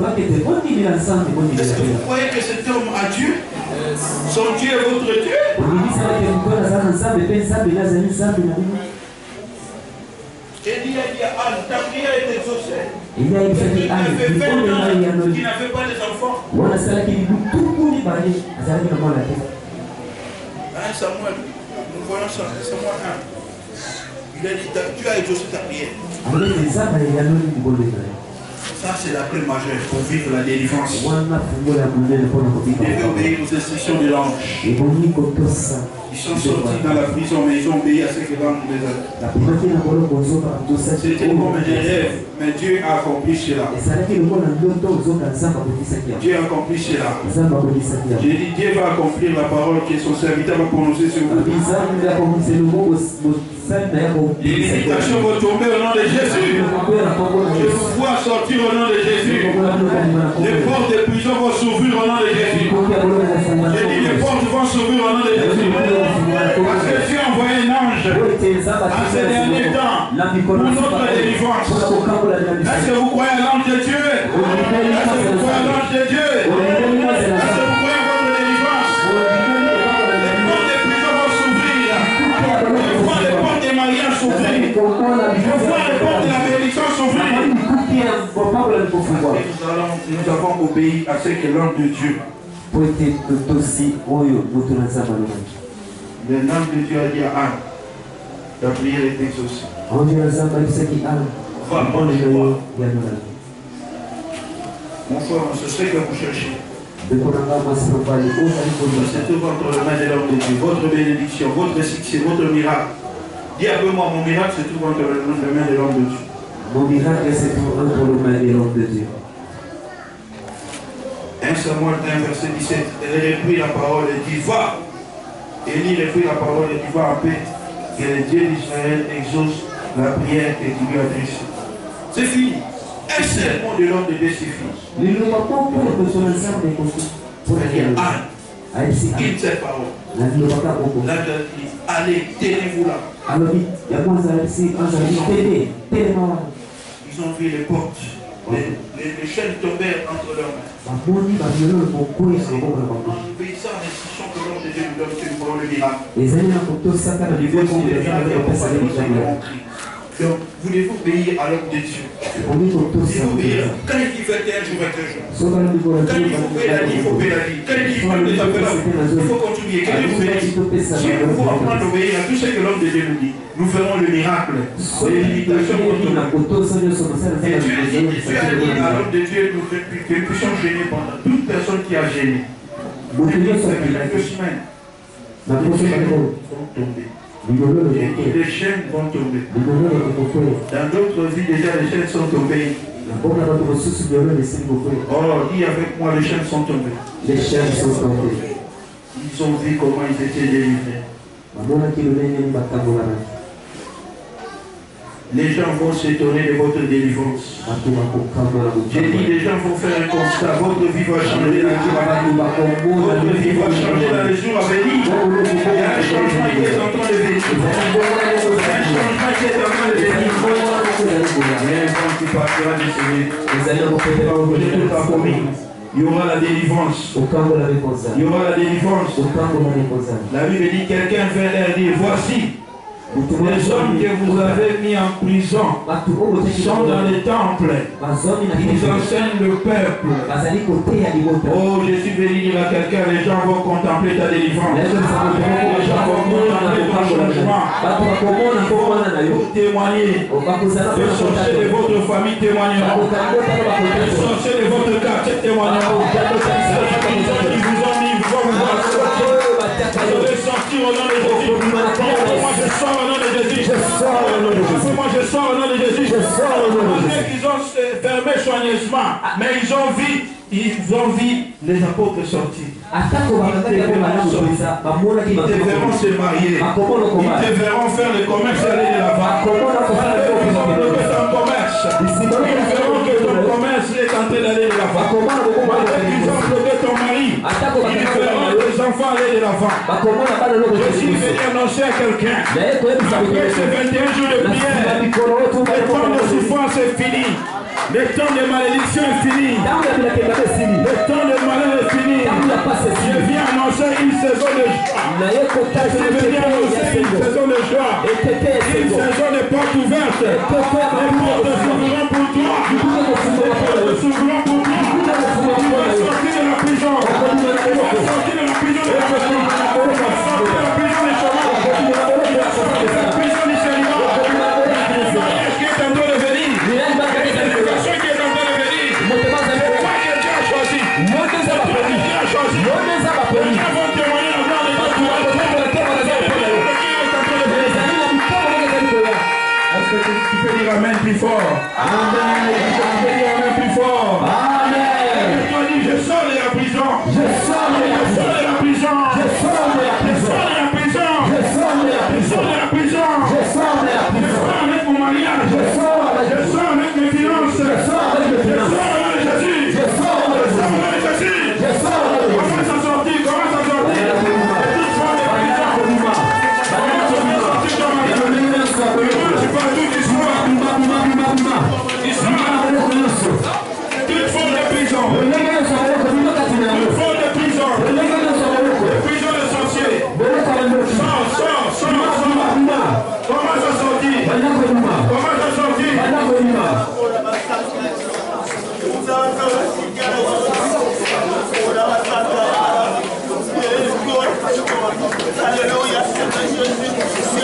croyez que cet homme a Dieu? Son Dieu est votre Dieu? Élie a dit à Anne, ta prière est exaucée. Il avait 20 ans qui n'avait pas les enfants. Samuel, nous voyons ça, Samuel 1. Il a dit, tu as exaucé ta prière. Ça, c'est la clé majeure pour vivre la délivrance. Vous devez obéir aux instructions de l'ange. Ils sont sortis dans la prison, mais ils ont obéi à ce que l'ange les a. C'était comme un rêve, mais Dieu a accompli cela. Dieu a accompli cela. J'ai dit, Dieu va accomplir la parole que son serviteur va prononcer sur vous. Les limitations vont tomber au nom de Jésus. Je vous vois sortir au nom de Jésus. Les portes de prison vont s'ouvrir au nom de Jésus. J'ai dit, les portes vont s'ouvrir au nom de Jésus. Parce que Dieu a envoyé un ange à ces derniers temps pour notre délivrance. Est-ce que vous croyez à l'ange de Dieu? Est-ce que vous croyez à l'ange de Dieu? Est-ce que vous croyez à votre délivrance? Les portes de prison vont s'ouvrir. Je vois les portes des mariages s'ouvrir. Je vois les portes de la bénédiction s'ouvrir. Nous avons obéi à ce que l'homme de Dieu. Le nom de Dieu a dit à Anne, ta prière est exaucée. Mon frère, c'est ce que vous cherchez. C'est tout entre les mains de l'homme de Dieu. Votre bénédiction, votre succès, votre miracle. Dis un peu moi, mon miracle se trouve entre les mains de l'homme de Dieu. Mon miracle se trouve entre les mains de l'homme de Dieu. 1 Samuel 1, verset 17. Elle reprit la parole et dit, va. Élie reprit la parole et dit, va en paix. Que le Dieu d'Israël exauce la prière que tu lui as adressée. C'est fini. Un seul mot de l'homme de Dieu suffit. Il ne va pas pour quitte cette parole. Là, allez, tenez-vous là. Ils ont vu les portes. Les chaînes tombèrent entre leurs mains. En obéissant à l'instruction que l'homme de Dieu nous donne, que nous voulons le miracle. Donc, voulez-vous obéir à l'homme de Dieu? Voulez-vous obéir? Quand il dit 21 jours, 21 jours. Quand il faut payer la vie, il faut payer la vie. Quand il dit il faut contribuer. Quand il faut payer. Si nous pouvons apprendre à obéir à tout ce que l'homme de Dieu nous dit, nous ferons le miracle. L'imitation pour nous. Et Dieu a dit à l'homme de Dieu que nous puissions gêner pendant toute personne qui a gêné. Quelques semaines. Les chaînes vont tomber. Les chaînes vont tomber. Dans d'autres vies, déjà, les chaînes sont tombées. Oh, dis avec moi, les chaînes sont tombées. Les chaînes sont tombées. Ils ont vu comment ils étaient délivrés. Les gens vont s'étonner de votre délivrance. J'ai dit, les gens vont faire un constat. Votre vie va changer dans les jours à venir. Votre vie va changer dans les jours à venir. Il y a un changement qui est en train de venir. Il y a un changement qui est en train de venir. Viens quand tu partiras de ce lieu. Il y aura la délivrance. Il y aura la délivrance. La Bible dit, quelqu'un vient leur dire, voici. Les hommes que vous avez mis en prison sont dans les temples. Ils enseignent le peuple. Oh, je suis venu dire à quelqu'un, les gens vont contempler ta délivrance. Les gens vont contempler ton changement. Pour témoigner. Les sorciers de votre famille témoigneront. Les sorciers de votre quartier témoigneront. Les gens qui vous ont mis, vont vous voir sortir. Vous allez sortir au nom de Jésus. Moi je sors au nom de Jésus. Moi je sors au nom de Jésus. Ils ont fermé soigneusement, mais ils ont vu les apôtres sortir. Ils te verront se marier. Ils te verront faire le commerce et aller de l'avant. Ils ont bloqué ton commerce. Ils verront que ton commerce est en train d'aller de l'avant. Ils ont bloqué ton mari. Ils verront tes enfants aller de l'avant. Je suis venu annoncer à quelqu'un. Après ces 21 jours de prière, le temps de souffrance est fini. Le temps de malédiction est fini. Le temps de malheur est fini. Je viens annoncer une saison de joie. Je viens annoncer une saison de joie. Une saison de portes ouvertes. Les portes s'ouvriront pour toi. Les portes s'ouvriront pour toi. Tu vas sortir de la prison. Tu vas sortir de la prison de la famille. Tu vas sortir de la prison des chômages. Tu vas sortir de la prison du célibat. Le mariage qui est en train de venir. L'éducation qui est en train de venir. C'est toi que Dieu a choisi. C'est toi que Dieu a choisi. Les gens vont témoigner la gloire de Dieu. Est-ce que tu peux dire Amen plus fort? Amen. Est-ce que tu peux dire Amen plus fort? Amen. Et toi dis, je sors de la prison. Je sors de la prison. Je sors de la prison. Je sors de la prison. Je sors de la prison. Je sors de la prison. Je sors avec mon mariage. Je sors avec mes finances. Je sors avec mes finances. Je sors avec Jésus. Je sors avec Jésus. Je sors avec Jésus. Comment ça sortir? Comment ça sortir? Et toute forme de prison. Comment sortir ton mari? Tu parles toute l'histoire. Toute forme de prison. Toute forme de prison. Les prisons de sorciers. Sors. Comment ça sortir? Comment ça sortir? Alléluia, je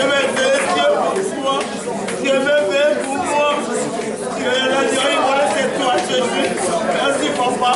me fais Dieu pour moi. Je me fais pour moi. C'est toi, Jésus. Merci, papa.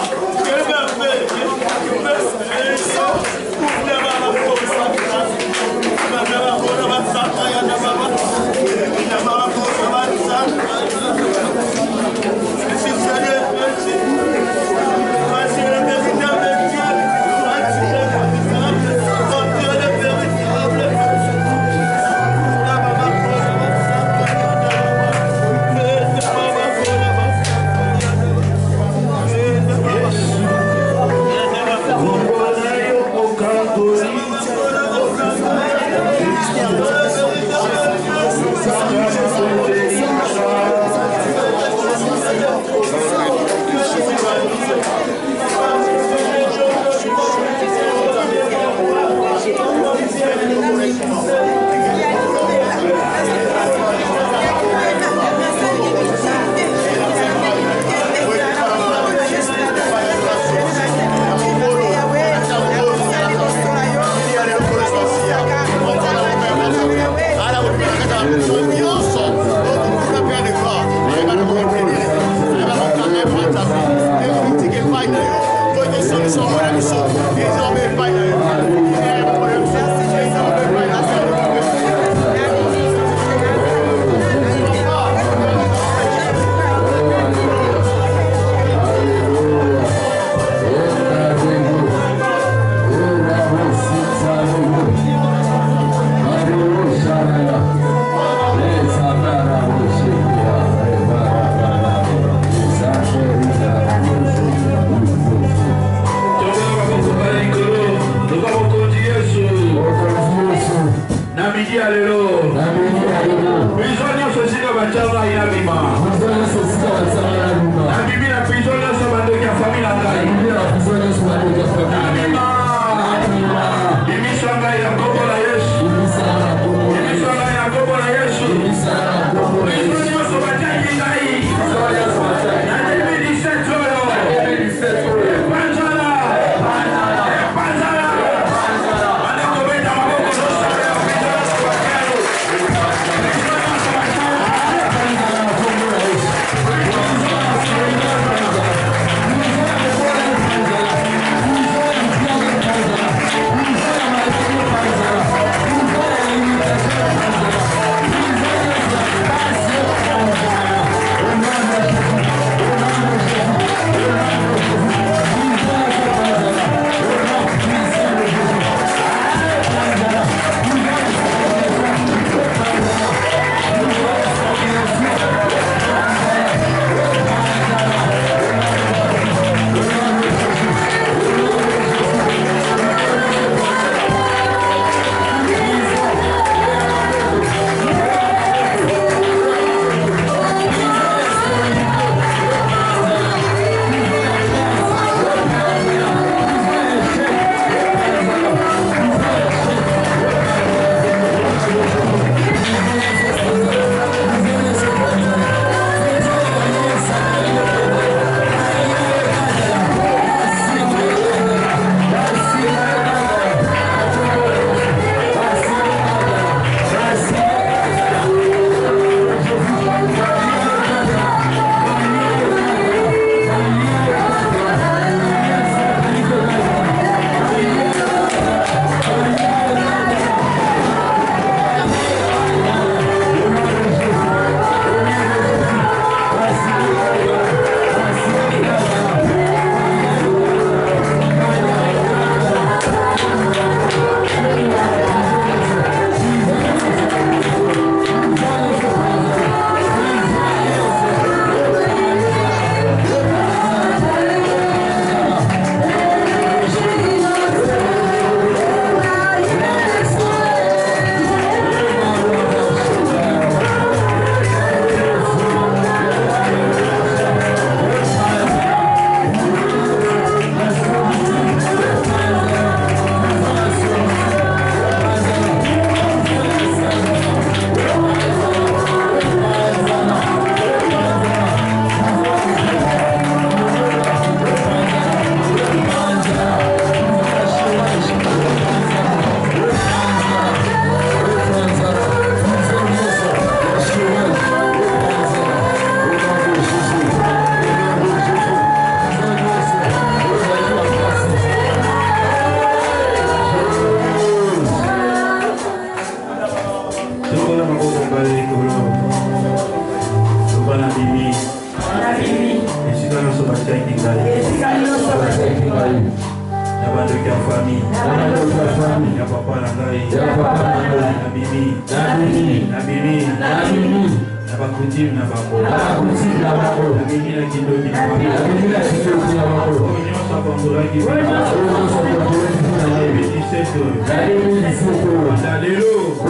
Alléluia.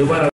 Voilà.